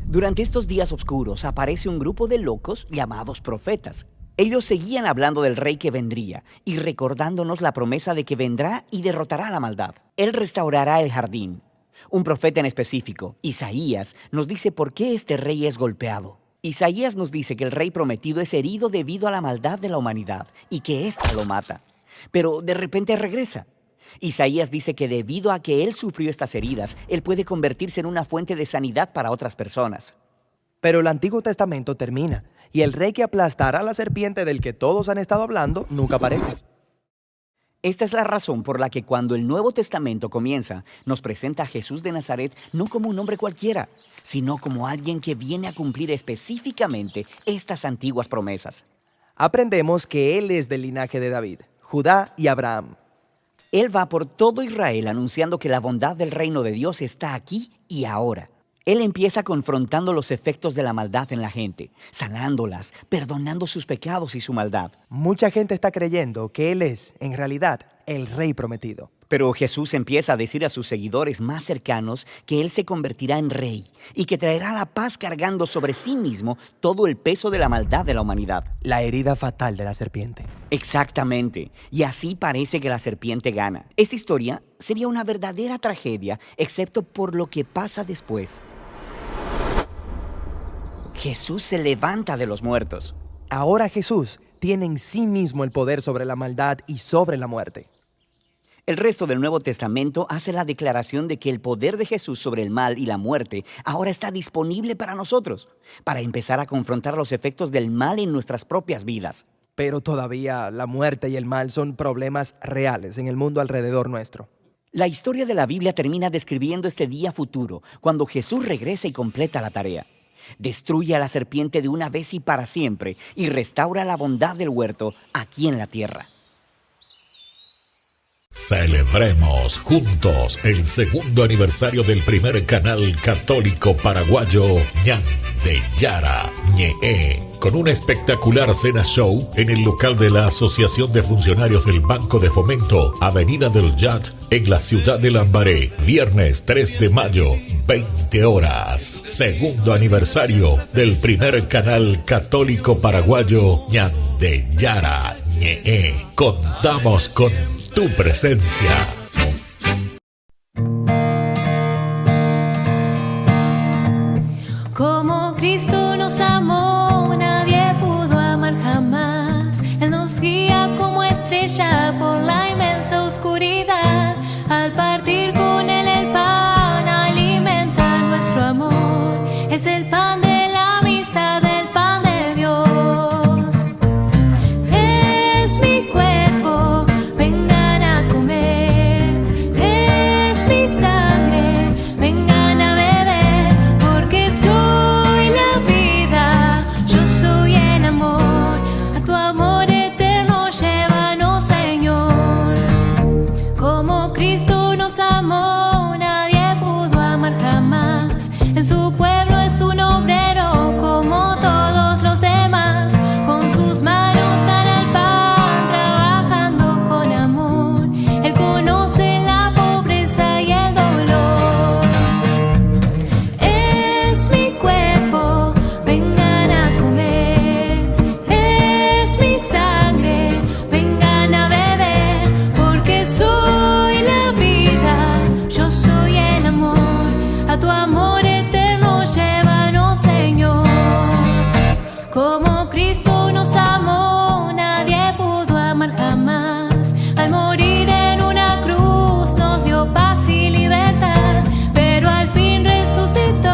Durante estos días oscuros aparece un grupo de locos llamados profetas. Ellos seguían hablando del rey que vendría y recordándonos la promesa de que vendrá y derrotará la maldad. Él restaurará el jardín. Un profeta en específico, Isaías, nos dice por qué este rey es golpeado. Isaías nos dice que el rey prometido es herido debido a la maldad de la humanidad y que ésta lo mata. Pero de repente regresa. Isaías dice que debido a que él sufrió estas heridas, él puede convertirse en una fuente de sanidad para otras personas. Pero el Antiguo Testamento termina y el rey que aplastará a la serpiente del que todos han estado hablando nunca aparece. Esta es la razón por la que cuando el Nuevo Testamento comienza, nos presenta a Jesús de Nazaret no como un hombre cualquiera, sino como alguien que viene a cumplir específicamente estas antiguas promesas. Aprendemos que él es del linaje de David, Judá y Abraham. Él va por todo Israel anunciando que la bondad del reino de Dios está aquí y ahora. Él empieza confrontando los efectos de la maldad en la gente, sanándolas, perdonando sus pecados y su maldad. Mucha gente está creyendo que él es, en realidad, el rey prometido. Pero Jesús empieza a decir a sus seguidores más cercanos que él se convertirá en rey y que traerá la paz cargando sobre sí mismo todo el peso de la maldad de la humanidad. La herida fatal de la serpiente. Exactamente. Y así parece que la serpiente gana. Esta historia sería una verdadera tragedia, excepto por lo que pasa después. Jesús se levanta de los muertos. Ahora Jesús tiene en sí mismo el poder sobre la maldad y sobre la muerte. El resto del Nuevo Testamento hace la declaración de que el poder de Jesús sobre el mal y la muerte ahora está disponible para nosotros, para empezar a confrontar los efectos del mal en nuestras propias vidas. Pero todavía la muerte y el mal son problemas reales en el mundo alrededor nuestro. La historia de la Biblia termina describiendo este día futuro, cuando Jesús regresa y completa la tarea. Destruye a la serpiente de una vez y para siempre y restaura la bondad del huerto aquí en la tierra. Celebremos juntos el segundo aniversario del primer canal católico paraguayo Ñande Yara Ñe'e, con una espectacular cena show en el local de la Asociación de Funcionarios del Banco de Fomento, Avenida del Yat, en la ciudad de Lambaré, viernes 3 de mayo, 20 horas. Segundo aniversario del primer canal católico paraguayo Ñande Yara Ñe'e. Contamos con tu presencia. Como Cristo nos amó, nadie pudo amar jamás. Él nos guía como estrella por la inmensa oscuridad. Al partir con él el pan, alimenta nuestro amor. Es el pan de la amistad, el pan de Dios. Es mi cuerpo, vengan a comer. Es mi sangre, vengan a beber. Porque soy la vida, yo soy el amor. A tu amor eterno llévanos, Señor. Como Cristo nos amó, nadie pudo amar jamás. En su pueblo es un obrero como todos los demás. Con sus manos gana el pan, trabajando con amor. Él conoce la pobreza y el dolor. Es mi cuerpo, vengan a comer. Es mi sangre, vengan a beber. Porque soy la vida, yo soy el amor. A tu amor eterno llévanos, Señor. Como Cristo nos amó, nadie pudo amar jamás. Al morir en una cruz nos dio paz y libertad. Pero al fin resucitó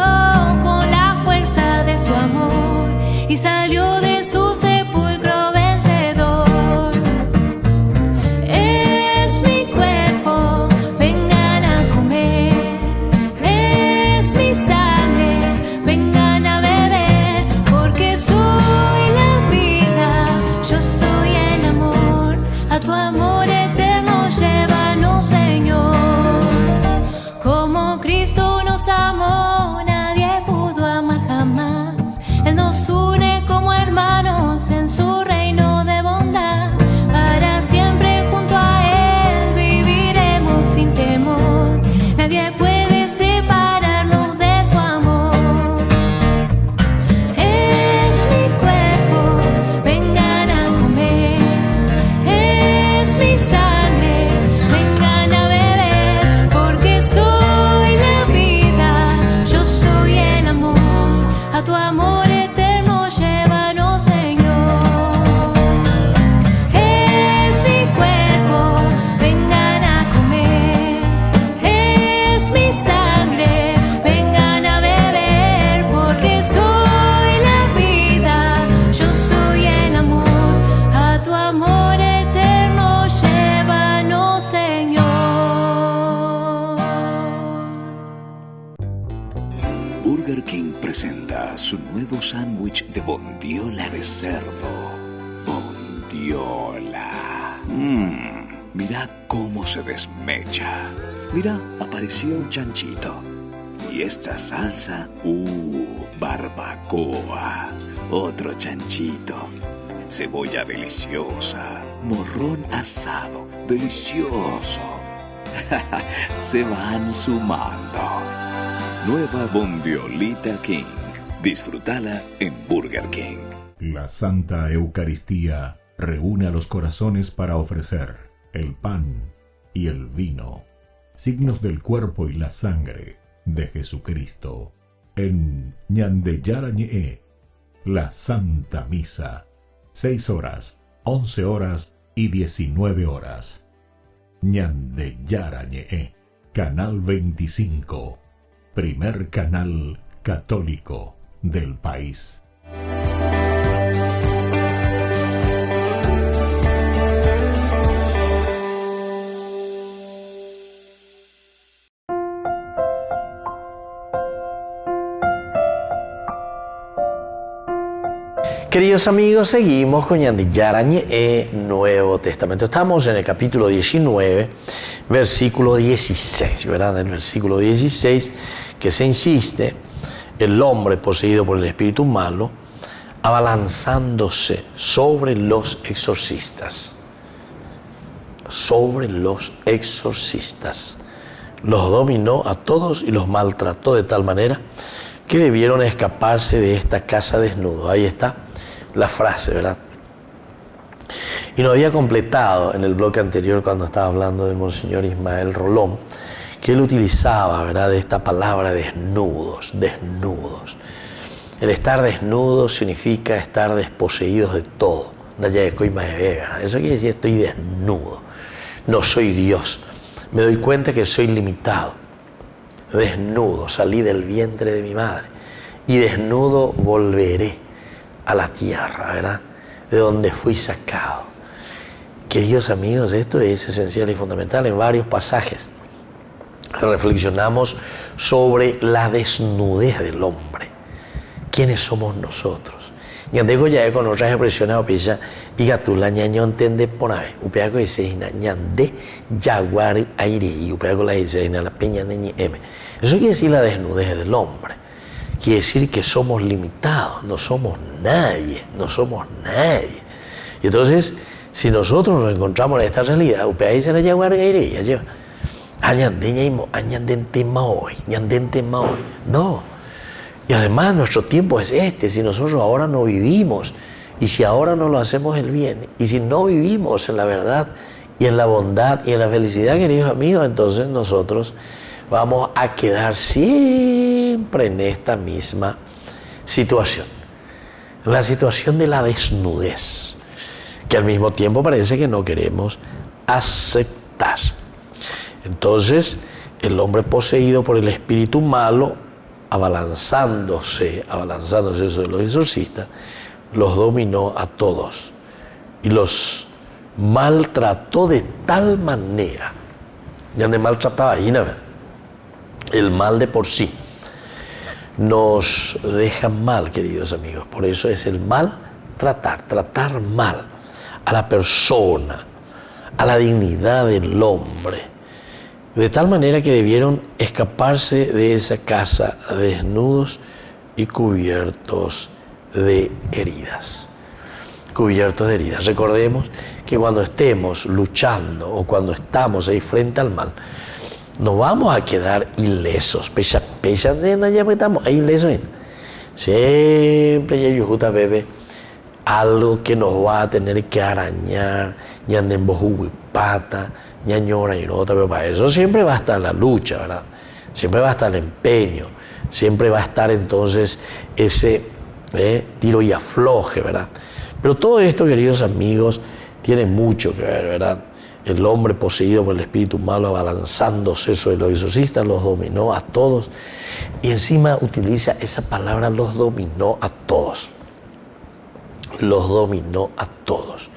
con la fuerza de su amor y salió de su sepulcro vencedor. Es mi cuerpo, vengan a comer. Es mi sangre, vengan a beber. Porque soy la vida, yo soy el amor. A tu amor eterno llévanos, Señor. Como Cristo nos amó, nadie pudo amar jamás. Él nos une como hermanos en su reino de bondad. Para siempre junto a Él viviremos sin temor. Nadie puede separarnos de su amor. Es mi cuerpo, vengan a comer. Es mi sangre, vengan a beber. Porque soy la vida, yo soy el amor. A tu amor eterno llévanos, Señor. Es mi cuerpo, vengan a comer. Es mi sangre, vengan a beber. Porque soy la vida, yo soy el amor. A tu amor eterno llévanos, Señor. Burger King presenta su nuevo sándwich de bondiola de cerdo. Bondiola. Mira cómo se desmecha. Mira, apareció un chanchito. Y esta salsa, barbacoa. Otro chanchito. Cebolla deliciosa. Morrón asado, delicioso. Se van sumando. Nueva Bondiolita King. Disfrútala en Burger King. La Santa Eucaristía reúne a los corazones para ofrecer el pan y el vino, signos del cuerpo y la sangre de Jesucristo. En Ñande Yarañe, la Santa Misa, 6 horas, 11 horas y 19 horas. Ñande Yarañe, Canal 25, primer canal católico del país. Queridos amigos, seguimos con Ñande Yarañe, Nuevo Testamento. Estamos en el capítulo 19, versículo 16, ¿verdad? En el versículo 16, que se insiste, el hombre poseído por el espíritu malo, abalanzándose sobre los exorcistas. Sobre los exorcistas. Los dominó a todos y los maltrató de tal manera que debieron escaparse de esta casa desnudos. Ahí está la frase, ¿verdad? Y lo había completado en el bloque anterior cuando estaba hablando de Monseñor Ismael Rolón, que él utilizaba, ¿verdad?, de esta palabra desnudos, desnudos. El estar desnudo significa estar desposeídos de todo. Eso quiere decir estoy desnudo, no soy Dios. Me doy cuenta que soy limitado, desnudo, salí del vientre de mi madre y desnudo volveré a la tierra, ¿verdad? De donde fui sacado. Queridos amigos, esto es esencial y fundamental. En varios pasajes reflexionamos sobre la desnudez del hombre. ¿Quiénes somos nosotros? Ñandego ya con otras expresiones opisa y gatula ñaño entiende por ave. Upeaco dice ñande jaguar aire y upeaco la dice en la peña de ñeme. Eso quiere decir la desnudez del hombre. Quiere decir que somos limitados, no somos nadie, no somos nadie. Y entonces, si nosotros nos encontramos en esta realidad, upea dice la jaguar aire ya lleva. Añandente maoy. No. Y además nuestro tiempo es este, si nosotros ahora no vivimos, y si ahora no lo hacemos el bien, y si no vivimos en la verdad, y en la bondad, y en la felicidad, queridos amigos, entonces nosotros vamos a quedar siempre en esta misma situación, la situación de la desnudez, que al mismo tiempo parece que no queremos aceptar. Entonces, el hombre poseído por el espíritu malo, abalanzándose eso de los exorcistas, los dominó a todos y los maltrató de tal manera. Ya de maltrataba ahí, ¿no? El mal de por sí nos deja mal, queridos amigos. Por eso es el mal tratar mal a la persona, a la dignidad del hombre. De tal manera que debieron escaparse de esa casa desnudos y cubiertos de heridas. Cubiertos de heridas. Recordemos que cuando estemos luchando o cuando estamos ahí frente al mal, no vamos a quedar ilesos. Estamos ahí ilesos. Siempre hay justa bebé algo que nos va a tener que arañar, pata, ñañora y otra, pero para eso siempre va a estar la lucha, ¿verdad? Siempre va a estar el empeño, siempre va a estar entonces ese tiro y afloje, ¿verdad? Pero todo esto, queridos amigos, tiene mucho que ver, ¿verdad? El hombre poseído por el espíritu malo, abalanzándose sobre los exorcistas, los dominó a todos, y encima utiliza esa palabra, los dominó a todos. Los dominó a todos.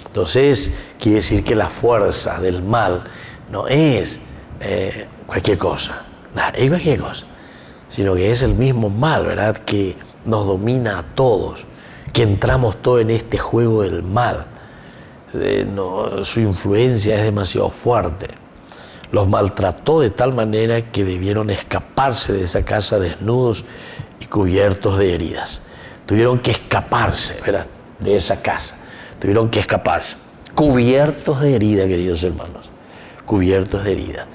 Entonces, quiere decir que la fuerza del mal no es cualquier cosa, sino que es el mismo mal, ¿verdad? Que nos domina a todos, que entramos todos en este juego del mal. Su influencia es demasiado fuerte. Los maltrató de tal manera que debieron escaparse de esa casa desnudos y cubiertos de heridas. Tuvieron que escaparse, ¿verdad? De esa casa. Tuvieron que escaparse, cubiertos de herida, queridos hermanos, cubiertos de herida,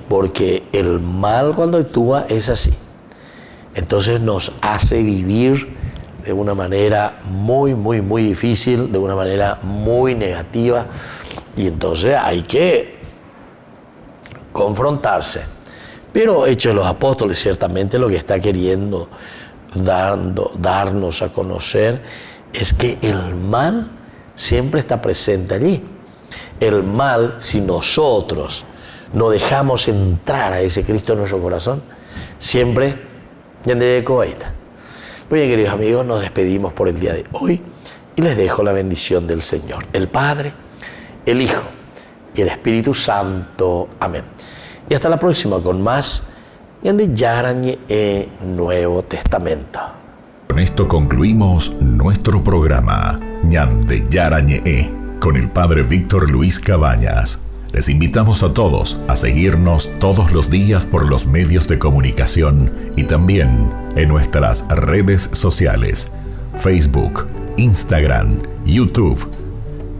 porque el mal cuando actúa es así, entonces nos hace vivir de una manera muy difícil, de una manera muy negativa, y entonces hay que confrontarse. Pero Hechos de los Apóstoles ciertamente lo que está queriendo darnos a conocer es que el mal siempre está presente allí. El mal, si nosotros no dejamos entrar a ese Cristo en nuestro corazón, siempre tendré cobaita. Muy bien, queridos amigos, nos despedimos por el día de hoy y les dejo la bendición del Señor, el Padre, el Hijo y el Espíritu Santo. Amén. Y hasta la próxima con más de Yarañe Nuevo Testamento. Con esto concluimos nuestro programa Ñande Yarañe con el Padre Víctor Luis Cabañas. Les invitamos a todos a seguirnos todos los días por los medios de comunicación y también en nuestras redes sociales, Facebook, Instagram, YouTube.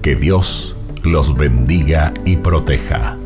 Que Dios los bendiga y proteja.